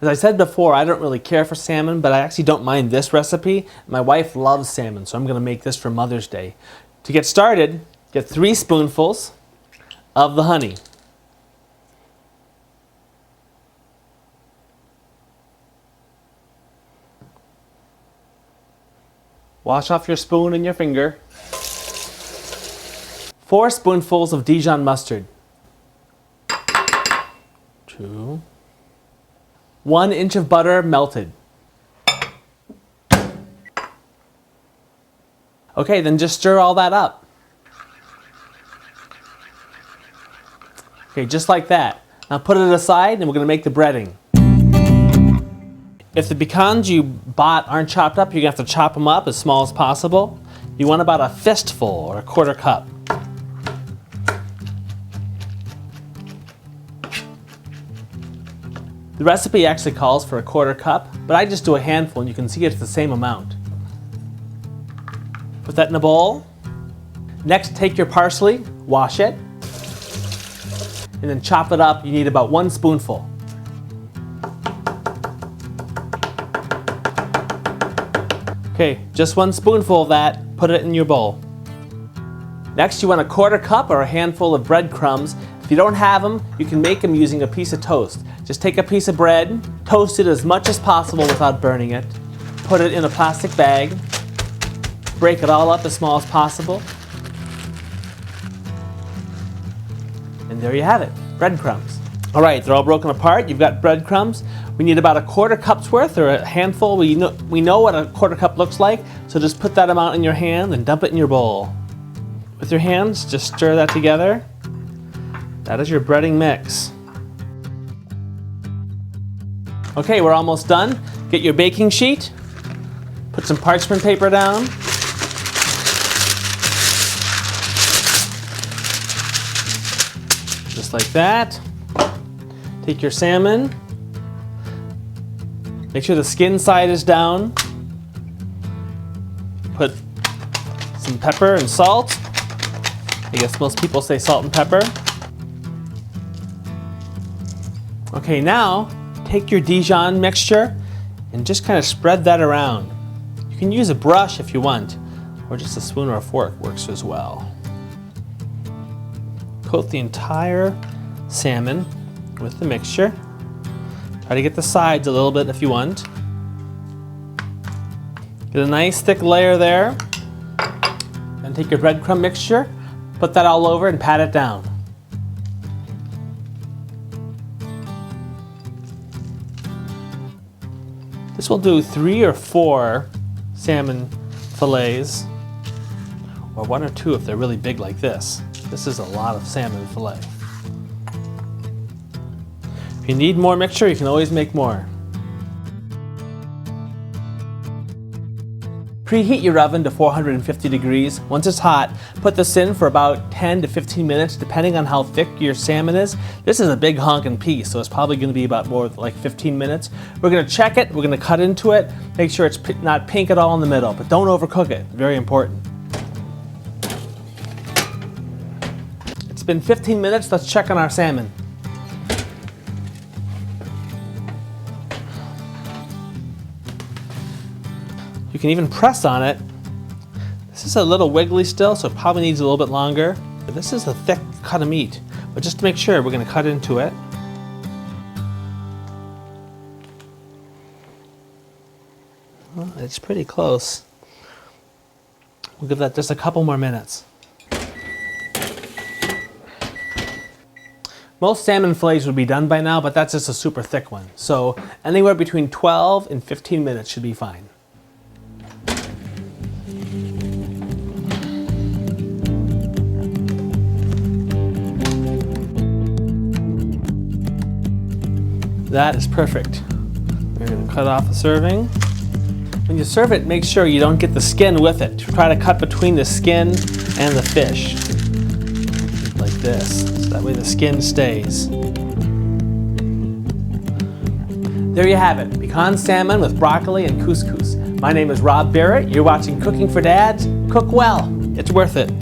As I said before, I don't really care for salmon, but I actually don't mind this recipe. My wife loves salmon, so I'm going to make this for Mother's Day. To get started, get 3 spoonfuls of the honey. Wash off your spoon and your finger. 4 spoonfuls of Dijon mustard. 2. 1 inch of butter melted. Okay, then just stir all that up. Okay, just like that. Now put it aside and we're going to make the breading. If the pecans you bought aren't chopped up, you're going to have to chop them up as small as possible. You want about a fistful or a quarter cup. The recipe actually calls for a quarter cup, but I just do a handful and you can see it's the same amount. Put that in a bowl. Next, take your parsley, wash it, and then chop it up. You need about 1 spoonful. Okay, just 1 spoonful of that, put it in your bowl. Next, you want a quarter cup or a handful of breadcrumbs. If you don't have them, you can make them using a piece of toast. Just take a piece of bread, toast it as much as possible without burning it, put it in a plastic bag, break it all up as small as possible, and there you have it, breadcrumbs. All right, they're all broken apart. You've got breadcrumbs. We need about a quarter cup's worth or a handful. We know what a quarter cup looks like, so just put that amount in your hand and dump it in your bowl. With your hands, just stir that together. That is your breading mix. Okay, we're almost done. Get your baking sheet, put some parchment paper down. Just like that. Take your salmon. Make sure the skin side is down. Put some pepper and salt. I guess most people say salt and pepper. Okay, now take your Dijon mixture and just kind of spread that around. You can use a brush if you want, or just a spoon or a fork works as well. Coat the entire salmon with the mixture. Try to get the sides a little bit if you want. Get a nice thick layer there. Then take your breadcrumb mixture, put that all over and pat it down. This will do 3 or 4 salmon fillets, or 1 or 2 if they're really big like this. This is a lot of salmon fillet. If you need more mixture, you can always make more. Preheat your oven to 450 degrees. Once it's hot, put this in for about 10 to 15 minutes, depending on how thick your salmon is. This is a big honking piece, so it's probably going to be about more like 15 minutes. We're going to check it, we're going to cut into it, make sure it's not pink at all in the middle, but don't overcook it, very important. It's been 15 minutes, let's check on our salmon. You can even press on it. This is a little wiggly still, so it probably needs a little bit longer. But this is a thick cut of meat. But just to make sure, we're going to cut into it. Well, it's pretty close. We'll give that just a couple more minutes. Most salmon fillets would be done by now, but that's just a super thick one. So anywhere between 12 and 15 minutes should be fine. That is perfect. We're going to cut off the serving. When you serve it, make sure you don't get the skin with it. Try to cut between the skin and the fish. Like this. So that way the skin stays. There you have it. Pecan salmon with broccoli and couscous. My name is Rob Barrett. You're watching Cooking for Dads. Cook well. It's worth it.